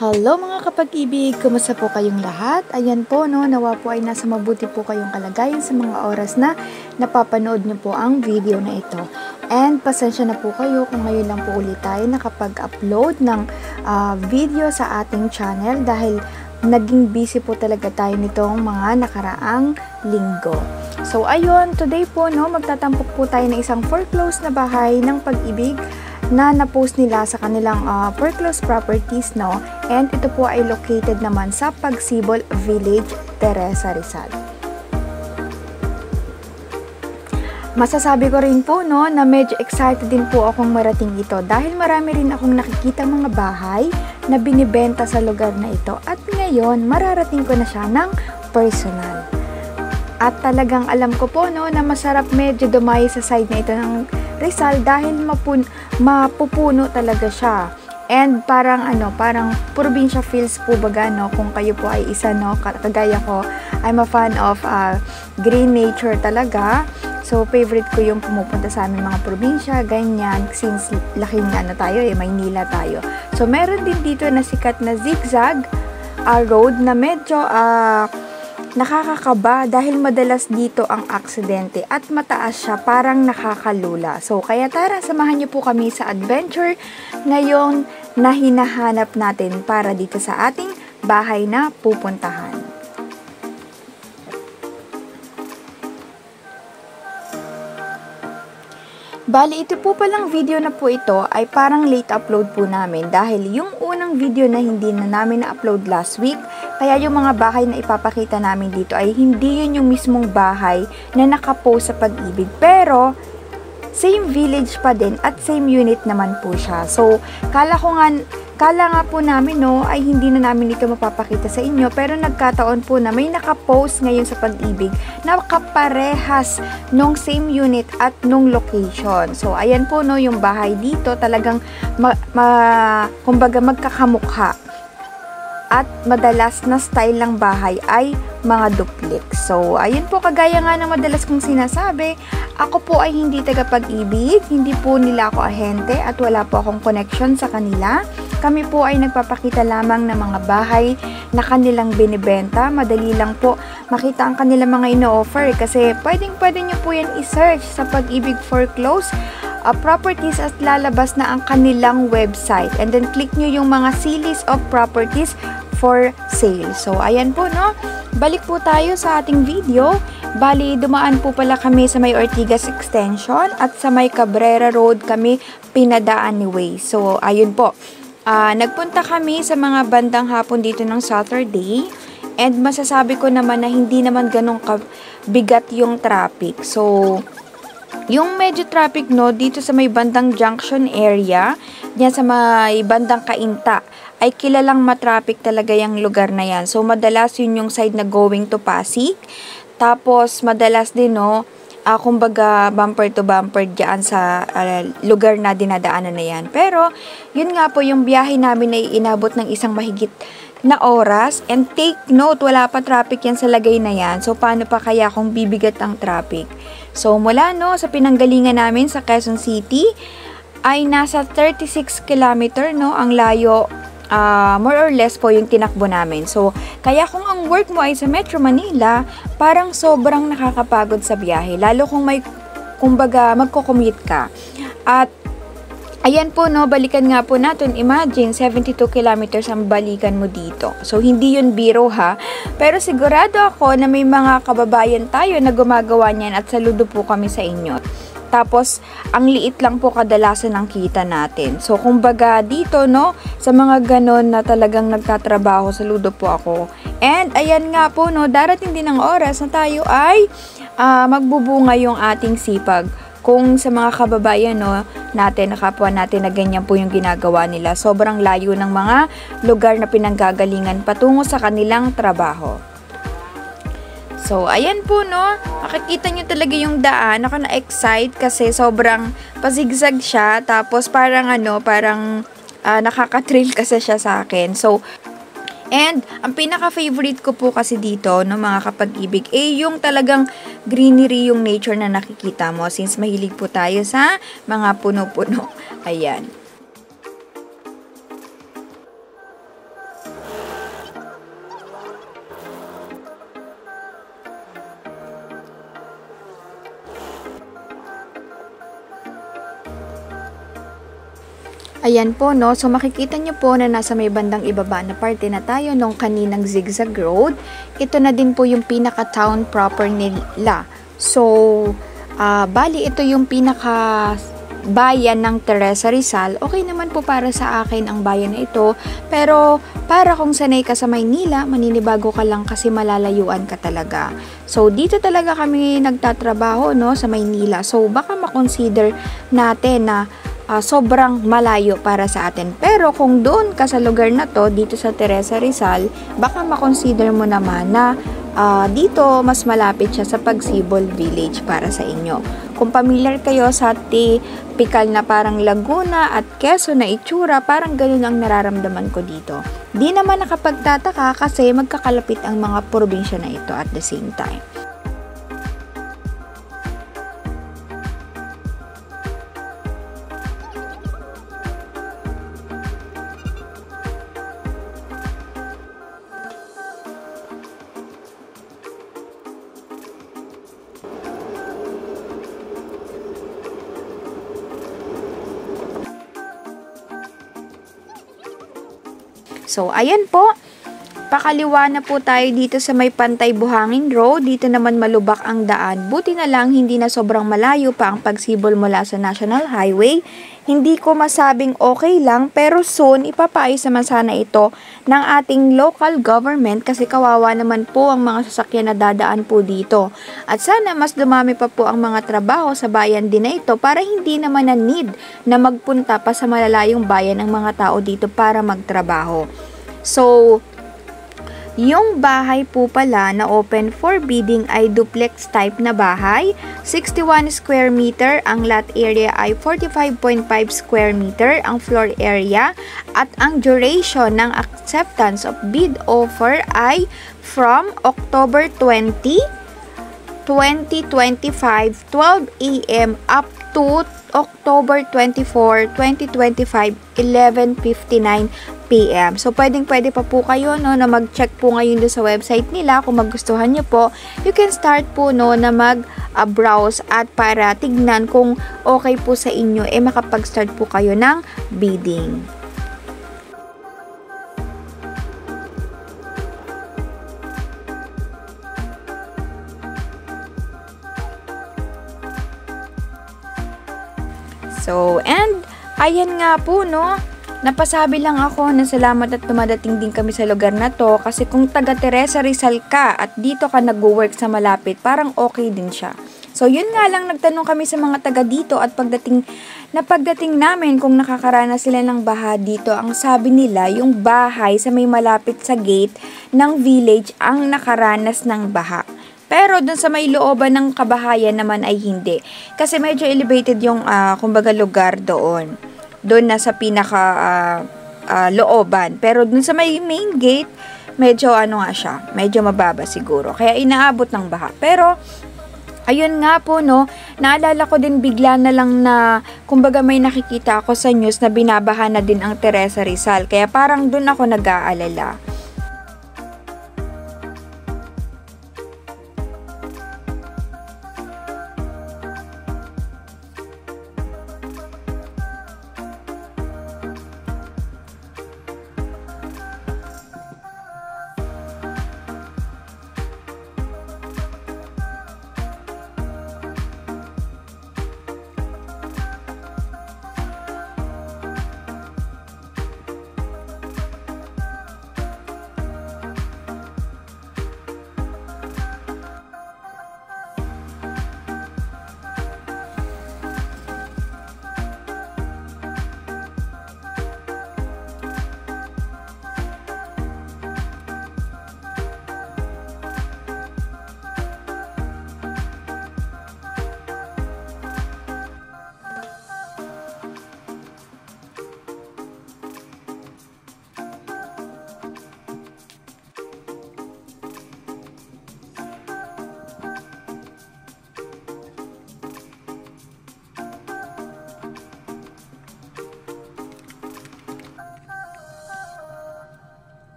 Hello mga kapag-ibig, kumusta po kayong lahat? Ayan po no, nawa po ay nasa mabuti po kayong kalagayan sa mga oras na napapanood niyo po ang video na ito. And pasensya na po kayo kung ngayon lang po ulit tayo nakapag-upload ng video sa ating channel dahil naging busy po talaga tayo nitong mga nakaraang linggo. So ayun, today po no, magtatampok po tayo ng isang foreclosed na bahay ng pag-ibig na na-post nila sa kanilang foreclosed properties, no? And ito po ay located naman sa Pagsibol Village, Teresa, Rizal. Masasabi ko rin po, no, na medyo excited din po akong marating ito dahil marami rin akong nakikita mga bahay na binibenta sa lugar na ito at ngayon mararating ko na siya ng personal. At talagang alam ko po, no, na masarap medyo dumayo sa side na ito ng Rizal dahil mapupuno talaga siya. And parang probinsya feels po baga, no, kung kayo po ay isa, no, kagaya ko, I'm a fan of green nature talaga. So favorite ko yung pumupunta sa aming mga probinsya, ganyan, since laking tayo, Maynila tayo. So meron din dito na sikat na zigzag road na medyo nakakakaba dahil madalas dito ang aksidente at mataas siya, parang nakakalula. So kaya tara, samahan niyo po kami sa adventure ngayon na hinahanap natin para dito sa ating bahay na pupuntahan. Bali, ito po palang video na po ito ay parang late upload po namin dahil yung unang video na hindi na namin na-upload last week, kaya yung mga bahay na ipapakita namin dito ay hindi yun yung mismong bahay na nakapost sa Pag-ibig. Pero, same village pa din at same unit naman po siya. So, kala nga po namin, no, ay hindi na namin ito mapapakita sa inyo, pero nagkataon po na may nakapost ngayon sa Pag-ibig na kaparehas nung same unit at nung location. So, ayan po, no, yung bahay dito talagang kumbaga magkakamukha. At madalas na style ng bahay ay mga duplex. So, ayun po, kagaya nga ng madalas kong sinasabi, ako po ay hindi taga Pag-ibig, hindi po nila ako ahente at wala po akong connection sa kanila. Kami po ay nagpapakita lamang ng mga bahay na kanilang binibenta. Madali lang po makita ang kanilang mga ino-offer kasi pwedeng nyo po yan i-search sa Pag-ibig Foreclosed properties at lalabas na ang kanilang website. And then click nyo yung mga series of properties for sale. So, ayan po, no? Balik po tayo sa ating video. Bali, dumaan po pala kami sa may Ortigas Extension at sa may Cabrera Road kami pinadaan ni Way. So, ayun po. Nagpunta kami sa mga bandang hapon dito ng Saturday and masasabi ko naman na hindi naman ganun kabigat yung traffic. So, yung medyo traffic, no, dito sa may bandang junction area, diyan sa may bandang Cainta, ay kilalang matraffic talaga yung lugar na yan. So, madalas yun yung side na going to Pasig. Tapos, madalas din, no, kumbaga bumper to bumper dyan sa lugar na dinadaanan na yan. Pero, yun nga po, yung biyahe namin ay inabot ng isang mahigit na oras. And take note, wala pa traffic yan sa lagay na yan. So, paano pa kaya kung bibigat ang traffic? So, mula, no, sa pinanggalingan namin sa Quezon City, ay nasa 36 kilometer, no, ang layo, more or less po yung tinakbo namin. So, kaya kung ang work mo ay sa Metro Manila, parang sobrang nakakapagod sa biyahe. Lalo kung kumbaga, magko-commute ka. At, ayan po, no, balikan nga po natin. Imagine, 72 kilometers ang balikan mo dito. So, hindi yun biro, ha? Pero sigurado ako na may mga kababayan tayo na gumagawa niyan at saludo po kami sa inyo. Tapos, ang liit lang po kadalasan ang kita natin. So, kumbaga dito, no, sa mga ganon na talagang nagtatrabaho, saludo po ako. And, ayan nga po, no, darating din ang oras na tayo ay magbubunga yung ating sipag. Kung sa mga kababayan, no, natin, nakapwa natin na ganyan po yung ginagawa nila. Sobrang layo ng mga lugar na pinanggagalingan patungo sa kanilang trabaho. So, ayan po, no, makikita nyo talaga yung daan. Ako na-excite kasi sobrang pazigzag siya. Tapos parang nakaka-thrill kasi siya sa akin. So, and ang pinaka-favorite ko po kasi dito, no, mga kapag-ibig, yung talagang greenery yung nature na nakikita mo. Since mahilig po tayo sa mga puno-puno. Ayan. Ayan po, no. So, makikita nyo po na nasa may bandang ibaba na parte na tayo nung kaninang zigzag road. Ito na din po yung pinaka-town proper nila. So, bali ito yung pinaka-bayan ng Teresa Rizal. Okay naman po para sa akin ang bayan na ito. Pero, para kung sanay ka sa Maynila, maninibago ka lang kasi malalayuan ka talaga. So, dito talaga kami nagtatrabaho, no, sa Maynila. So, baka makonsider natin na sobrang malayo para sa atin. Pero kung doon ka sa lugar na to, dito sa Teresa Rizal, baka makonsider mo naman na dito mas malapit siya sa Pagsibol Village para sa inyo. Kung familiar kayo sa typical na parang Laguna at Quezon na itsura, parang ganun ang nararamdaman ko dito. Di naman nakapagtataka kasi magkakalapit ang mga probinsya na ito at the same time. So, ayan po. Pakaliwa na po tayo dito sa may Pantay Buhangin Road. Dito naman malubak ang daan. Buti na lang hindi na sobrang malayo pa ang pagsibol mula sa National Highway. Hindi ko masabing okay lang pero soon ipapaayos naman sana ito ng ating local government kasi kawawa naman po ang mga sasakyan na dadaan po dito. At sana mas dumami pa po ang mga trabaho sa bayan din na ito para hindi naman na need na magpunta pa sa malalayong bayan ang mga tao dito para magtrabaho. So, yung bahay po pala na open for bidding ay duplex type na bahay. 61 square meter, ang lot area ay 45.5 square meter, ang floor area. At ang duration ng acceptance of bid offer ay from October 20, 2025, 12 a.m. up to October 24, 2025, 11:59 p.m. So, pwede pa po kayo, no, na mag-check po ngayon doon sa website nila. Kung magustuhan nyo po, you can start po, no, na mag-browse at para tignan kung okay po sa inyo, makapag-start po kayo ng bidding. So, and ayan nga po, no, napasabi lang ako na salamat at dumadating din kami sa lugar na to kasi kung taga Teresa Rizal ka at dito ka nag-work sa malapit, parang okay din siya. So, yun nga lang, nagtanong kami sa mga taga dito at pagdating namin kung nakakaranas sila ng baha dito, ang sabi nila, yung bahay sa may malapit sa gate ng village ang nakaranas ng baha. Pero dun sa may looban ng kabahayan naman ay hindi. Kasi medyo elevated yung kumbaga lugar doon. Doon na sa pinaka looban. Pero dun sa may main gate, medyo nga siya. Medyo mababa siguro. Kaya inaabot ng baha. Pero ayun nga po, no, naalala ko din bigla na lang na kumbaga may nakikita ako sa news na binabaha na din ang Teresa Rizal. Kaya parang dun ako nag-aalala.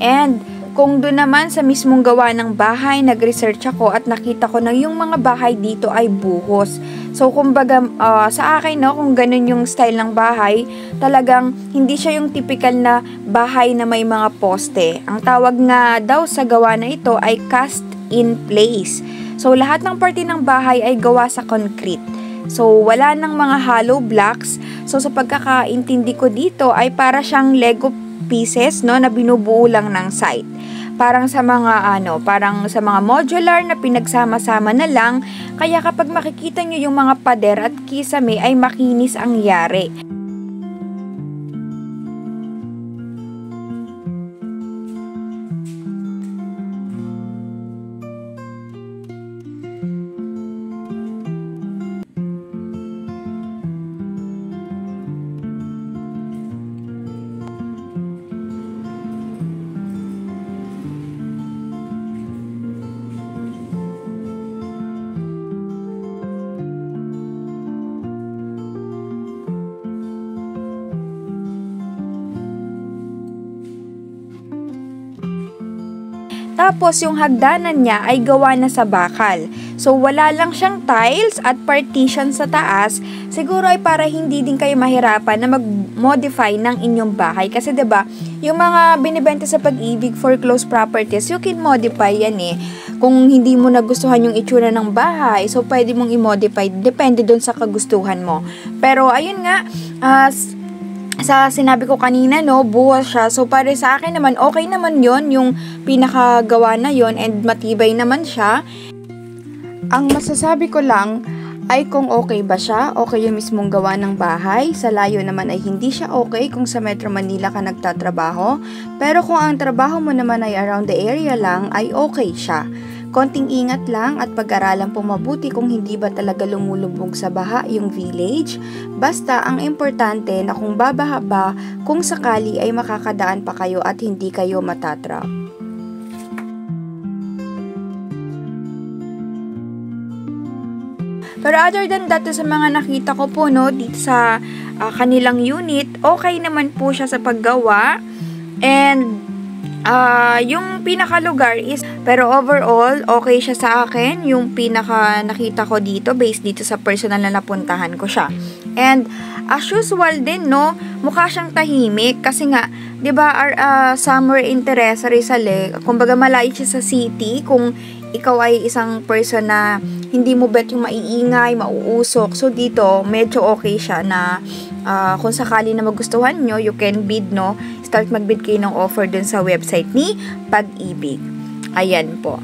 And kung doon naman sa mismong gawa ng bahay, nag-research ako at nakita ko na yung mga bahay dito ay buhos. So, kumbaga, sa akin, no, kung ganun yung style ng bahay, talagang hindi siya yung typical na bahay na may mga poste. Ang tawag nga daw sa gawa na ito ay cast in place. So, lahat ng parte ng bahay ay gawa sa concrete. So, wala nang mga hollow blocks. So, sa pagkakaintindi ko dito ay para siyang Lego pieces, no, na binubuo lang ng site. Parang sa mga modular na pinagsama-sama na lang, kaya kapag makikita nyo yung mga pader at kisame ay makinis ang yari. Tapos, yung hagdanan niya ay gawa na sa bakal. So, wala lang siyang tiles at partition sa taas. Siguro ay para hindi din kayo mahirapan na mag-modify ng inyong bahay. Kasi 'di ba, yung mga binibenta sa Pag-ibig foreclosed properties, you can modify yan eh. Kung hindi mo nagustuhan yung itsura ng bahay, so pwede mong i-modify. Depende dun sa kagustuhan mo. Pero, ayun nga, sa sinabi ko kanina, no, buhos siya. So, para sa akin naman, okay naman yon yung pinakagawa na yon and matibay naman siya. Ang masasabi ko lang ay kung okay ba siya, okay yung mismong gawa ng bahay. Sa layo naman ay hindi siya okay kung sa Metro Manila ka nagtatrabaho. Pero kung ang trabaho mo naman ay around the area lang, ay okay siya. Konting ingat lang at pag-aralan po mabuti kung hindi ba talaga lumulubog sa baha yung village. Basta ang importante na kung babaha ba, kung sakali ay makakadaan pa kayo at hindi kayo matatrap. Pero other than that, sa mga nakita ko po, no, dito sa kanilang unit, okay naman po siya sa paggawa. And yung pinakalugar is, pero overall, okay siya sa akin. Yung pinaka nakita ko dito, based dito sa personal na napuntahan ko siya. And, as usual din, no, mukha siyang tahimik. Kasi nga, di ba, somewhere in Teresa Rizal, kumbaga malayo siya sa city. Kung ikaw ay isang person na hindi mo bet yung maiingay, mauusok. So, dito, medyo okay siya na kung sakali na magustuhan nyo, you can bid, no? Start magbid kayo ng offer dun sa website ni Pag-ibig. Ayan po.